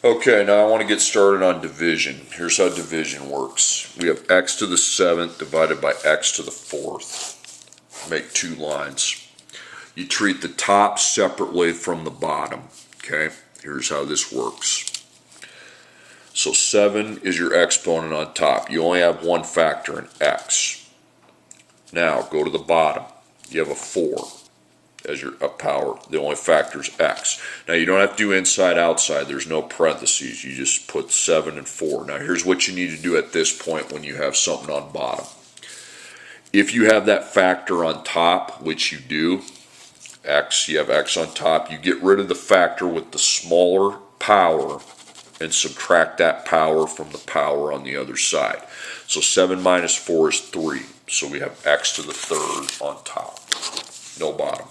Okay, now I want to get started on division. Here's how division works. We have x to the 7th divided by x to the 4th. Make two lines. You treat the top separately from the bottom. Okay, here's how this works. So 7 is your exponent on top. You only have one factor in x. Now go to the bottom. You have a 4 as your power. The only factor is x. Now you don't have to do inside outside. There's no parentheses. You just put 7 and 4. Now here's what you need to do at this point when you have something on bottom. If you have that factor on top, which you do, x, you have x on top, you get rid of the factor with the smaller power and subtract that power from the power on the other side. So 7 minus 4 is 3. So we have x to the 3rd on top. No bottom.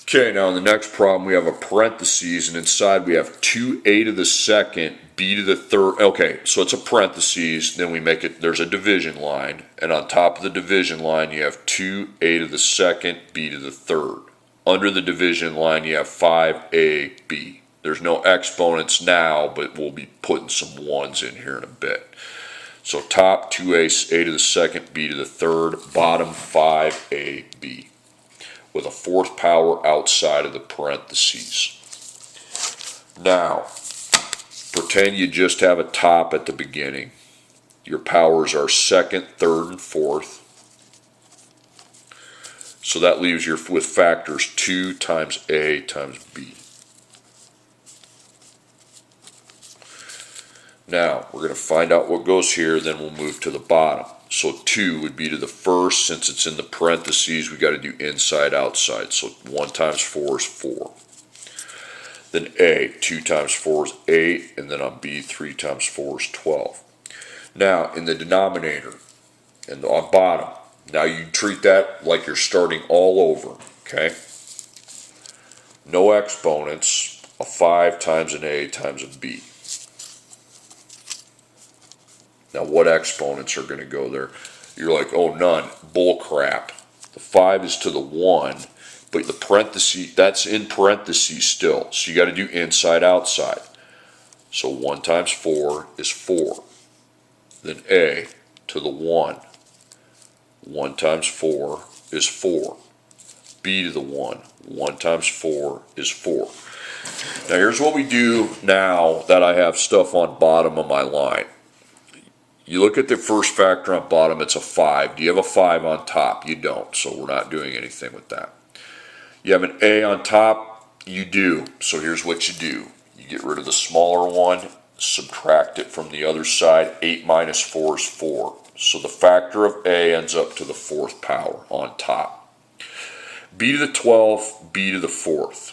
Okay, now in the next problem we have a parentheses, and inside we have 2a to the 2nd, b to the 3rd. Okay, so it's a parentheses, then we make it, there's a division line, and on top of the division line you have 2a to the 2nd, b to the 3rd. Under the division line you have 5ab. There's no exponents now, but we'll be putting some ones in here in a bit. So top 2a, a to the 2nd, b to the 3rd, bottom 5ab. With a 4th power outside of the parentheses. Now, pretend you just have a top at the beginning. Your powers are 2nd, 3rd, and 4th. So that leaves you with factors 2 times a times b. Now, we're going to find out what goes here, then we'll move to the bottom. So 2 would be to the 1st. Since it's in the parentheses, we got to do inside, outside. So 1 times 4 is 4. Then a, 2 times 4 is 8. And then on b, 3 times 4 is 12. Now, in the denominator, and on bottom, now you treat that like you're starting all over. Okay? No exponents. A 5 times an a times a b. Now what exponents are going to go there? You're like, oh, none. Bull crap. The 5 is to the 1, but the parenthesis, that's in parentheses still. So you got to do inside, outside. So 1 times 4 is 4. Then a to the 1. 1 times 4 is 4. B to the 1. 1 times 4 is 4. Now here's what we do now that I have stuff on bottom of my line. You look at the first factor on bottom, it's a 5. Do you have a 5 on top? You don't, so we're not doing anything with that. You have an a on top? You do. So here's what you do. You get rid of the smaller one, subtract it from the other side. 8 minus 4 is 4. So the factor of a ends up to the 4th power on top. B to the 12th, b to the 4th.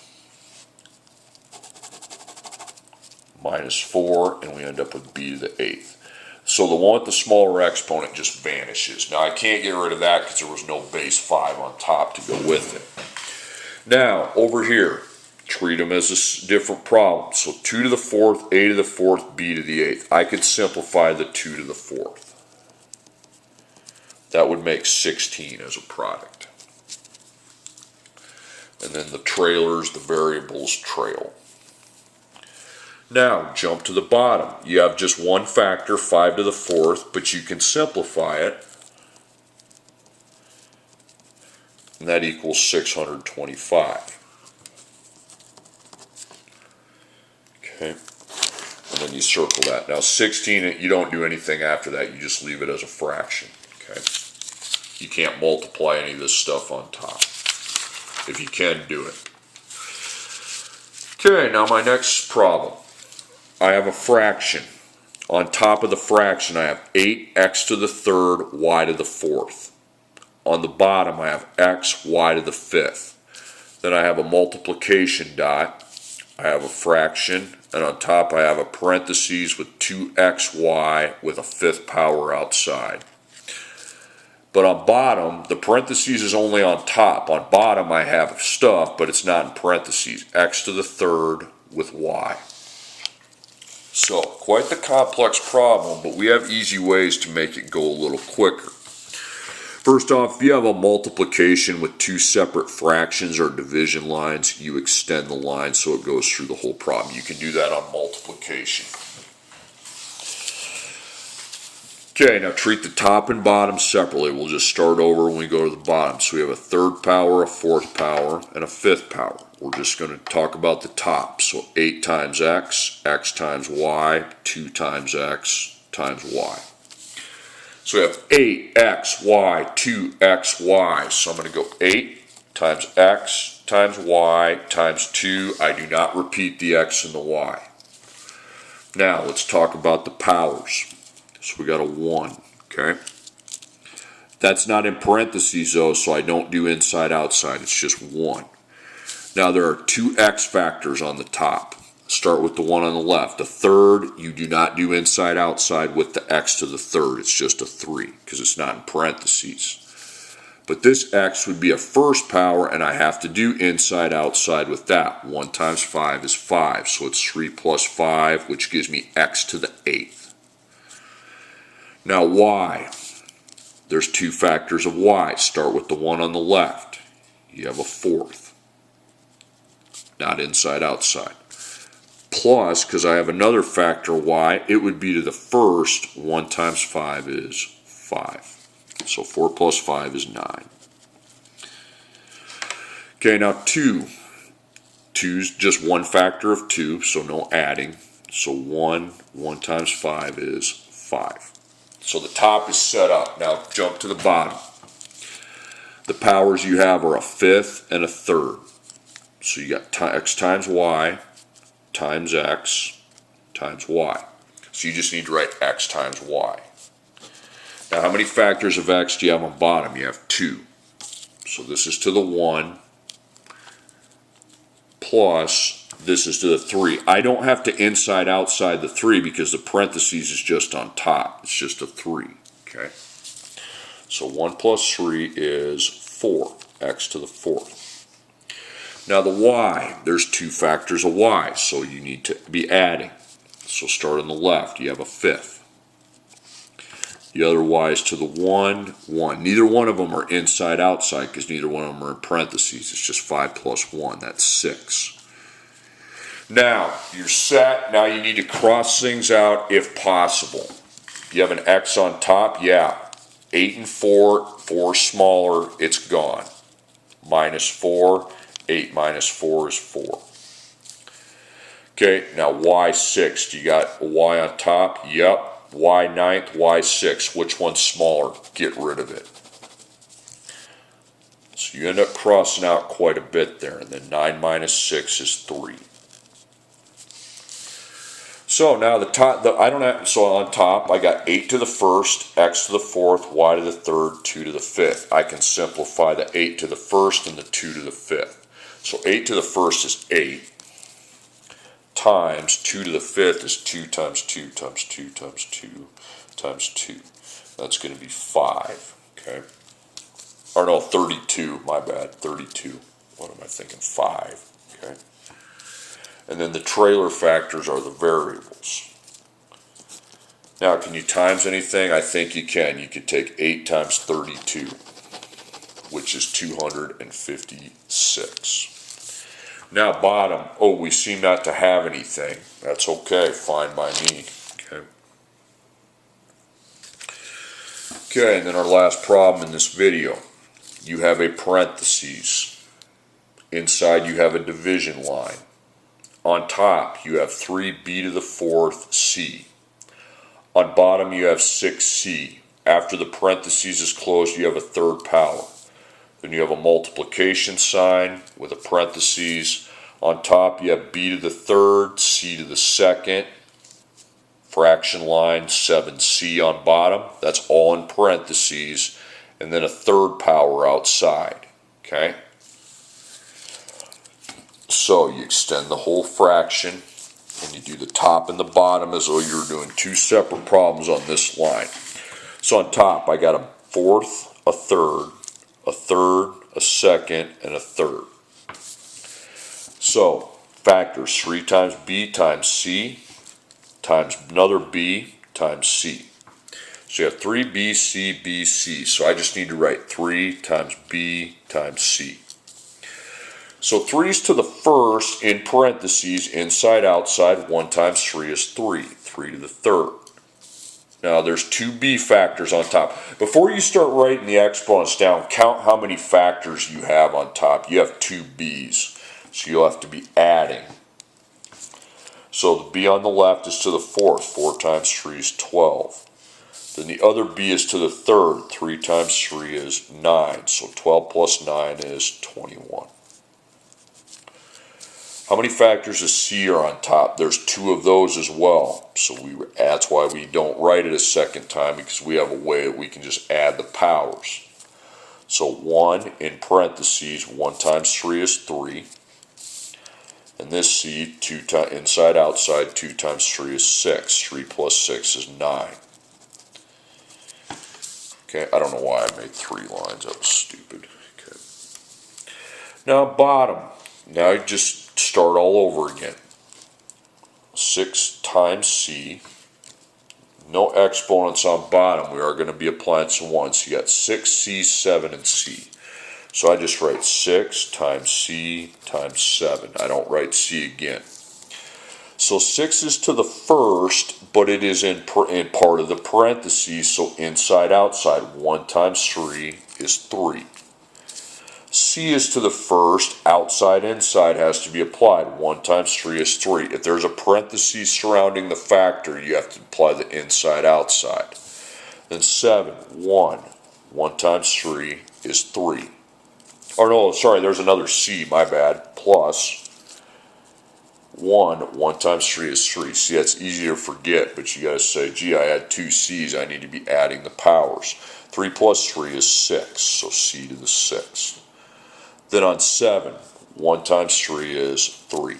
Minus 4, and we end up with b to the 8th. So the one with the smaller exponent just vanishes. Now I can't get rid of that because there was no base 5 on top to go with it. Now over here, treat them as a different problem. So 2 to the 4th, a to the 4th, b to the 8th. I could simplify the 2 to the 4th. That would make 16 as a product. And then the trailers, the variables trail. Now, jump to the bottom. You have just one factor, 5 to the 4th, but you can simplify it. And that equals 625. Okay. And then you circle that. Now, 16, you don't do anything after that. You just leave it as a fraction. Okay. You can't multiply any of this stuff on top. If you can, do it. Okay, now my next problem. I have a fraction. On top of the fraction, I have 8x to the 3rd, y to the 4th. On the bottom, I have x, y to the 5th. Then I have a multiplication dot. I have a fraction. And on top, I have a parentheses with 2xy with a 5th power outside. But on bottom, the parentheses is only on top. On bottom, I have stuff, but it's not in parentheses. X to the 3rd with y. So, quite the complex problem, but we have easy ways to make it go a little quicker. First off, if you have a multiplication with two separate fractions or division lines, you extend the line so it goes through the whole problem. You can do that on multiplication. Okay, now treat the top and bottom separately. We'll just start over when we go to the bottom. So we have a third power, a fourth power, and a fifth power. We're just going to talk about the top. So 8 times x, x times y, 2 times x times y. So we have 8x, y, 2x, y. So I'm going to go 8 times x times y times 2. I do not repeat the x and the y. Now let's talk about the powers. So we got a 1, okay? That's not in parentheses though, so I don't do inside outside. It's just 1. Now there are 2 x factors on the top. Start with the one on the left. A third, you do not do inside outside with the x to the third. It's just a 3 because it's not in parentheses. But this x would be a first power, and I have to do inside outside with that. 1 times 5 is 5, so it's 3 plus 5, which gives me x to the 8th. Now y, there's 2 factors of y. Start with the one on the left. You have a fourth, not inside outside. Plus, because I have another factor y, it would be to the first. 1 times 5 is 5. So 4 plus 5 is 9. Okay, now 2. 2's just one factor of 2, so no adding. So 1 times 5 is 5. So the top is set up. Now jump to the bottom. The powers you have are a fifth and a third. So you got x times y times x times y. So you just need to write x times y. Now how many factors of x do you have on bottom? You have 2. So this is to the 1 plus this is to the 3. I don't have to inside outside the 3 because the parentheses is just on top. It's just a 3. Okay. So 1 plus 3 is 4. X to the 4th. Now the y, there's 2 factors of y, so you need to be adding. So start on the left. You have a fifth. The other y is to the 1, 1. Neither one of them are inside outside because neither one of them are in parentheses. It's just 5 plus 1. That's 6. Now, you're set. Now you need to cross things out if possible. You have an x on top? Yeah. 8 and 4, 4 smaller, it's gone. Minus 4, 8 minus 4 is 4. Okay, now y 6. You got a y on top? Yep. Y 9th, y 6. Which one's smaller? Get rid of it. So you end up crossing out quite a bit there. And then 9 minus 6 is 3. So now the top, so on top I got 8 to the first, x to the fourth, y to the third, 2 to the fifth. I can simplify the 8 to the first and the 2 to the fifth. So 8 to the first is 8 times 2 to the fifth is 2 times 2 times 2 times 2 times 2. That's going to be 5. Okay. Or no, 32. My bad. 32. What am I thinking? 5. Okay. And then the trailer factors are the variables. Now, can you times anything? I think you can. You could take 8 times 32, which is 256. Now, bottom. Oh, we seem not to have anything. That's okay. Fine by me. Okay. Okay, and then our last problem in this video. You have a parentheses. Inside you have a division line. On top, you have 3b to the 4th c. On bottom, you have 6c. After the parentheses is closed, you have a third power. Then you have a multiplication sign with a parentheses. On top, you have b to the 3rd, c to the 2nd. Fraction line, 7c on bottom. That's all in parentheses. And then a third power outside. Okay? So you extend the whole fraction, and you do the top and the bottom as though you're doing 2 separate problems on this line. So on top, I got a fourth, a third, a second, and a third. So factors: 3 times b times c times another b times c. So you have 3b, c, b, c. So I just need to write 3 times b times c. So 3's to the first, in parentheses, inside, outside, 1 times 3 is 3. 3 to the third. Now there's two b factors on top. Before you start writing the exponents down, count how many factors you have on top. You have two b's, so you'll have to be adding. So the b on the left is to the fourth. 4 times 3 is 12. Then the other b is to the third. 3 times 3 is 9. So 12 plus 9 is 21. How many factors of c are on top? There's two of those as well. So that's why we don't write it a second time, because we have a way that we can just add the powers. So 1 in parentheses, 1 times 3 is 3. And this c, inside, outside, 2 times 3 is 6. 3 plus 6 is 9. Okay, I don't know why I made 3 lines. That was stupid. Okay. Now bottom. Now you just start all over again. 6 times c. No exponents on bottom. We are going to be applying some 1. So you got 6c, 7, and c. So I just write 6 times c times 7. I don't write c again. So 6 is to the first, but it is in part of the parentheses, so inside, outside. 1 times 3 is 3. C is to the first, outside, inside has to be applied. 1 times 3 is 3. If there's a parenthesis surrounding the factor, you have to apply the inside, outside. Then 7, 1. 1 times 3 is 3. Or no, sorry, there's another c, my bad, plus 1 times 3 is 3. See, that's easy to forget, but you got to say, gee, I had 2 c's, I need to be adding the powers. 3 plus 3 is 6, so c to the 6th. Then on 7, 1 times 3 is 3.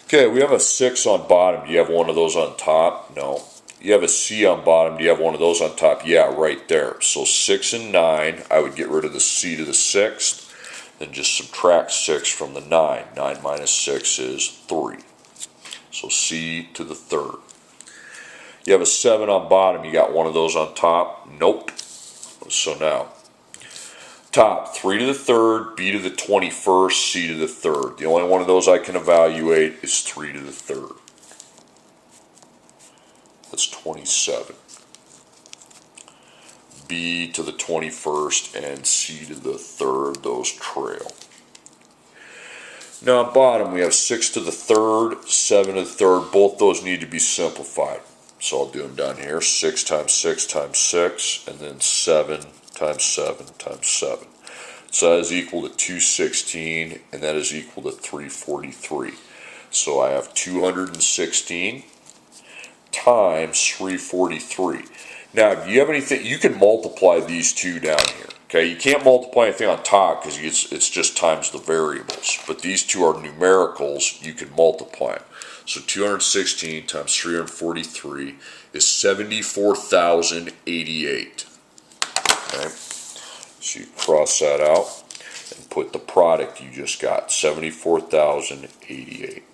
Okay, we have a 6 on bottom. Do you have one of those on top? No. You have a c on bottom. Do you have one of those on top? Yeah, right there. So 6 and 9, I would get rid of the c to the 6th. Then just subtract 6 from the 9. 9 minus 6 is 3. So c to the third. You have a 7 on bottom. You got one of those on top? Nope. So now, top, 3 to the third, b to the 21st, c to the third. The only one of those I can evaluate is 3 to the third. That's 27. B to the 21st and C to the third, those trail. Now, bottom, we have 6 to the third, 7 to the third. Both those need to be simplified. So I'll do them down here. 6 times 6 times 6, and then 7 times 7 times 7. So that is equal to 216, and that is equal to 343. So I have 216 times 343. Now, if you have anything, you can multiply these two down here. Okay, you can't multiply anything on top because it's just times the variables. But these two are numericals, you can multiply them. So 216 times 343 is 74,088. Okay, so you cross that out and put the product you just got, 74,088.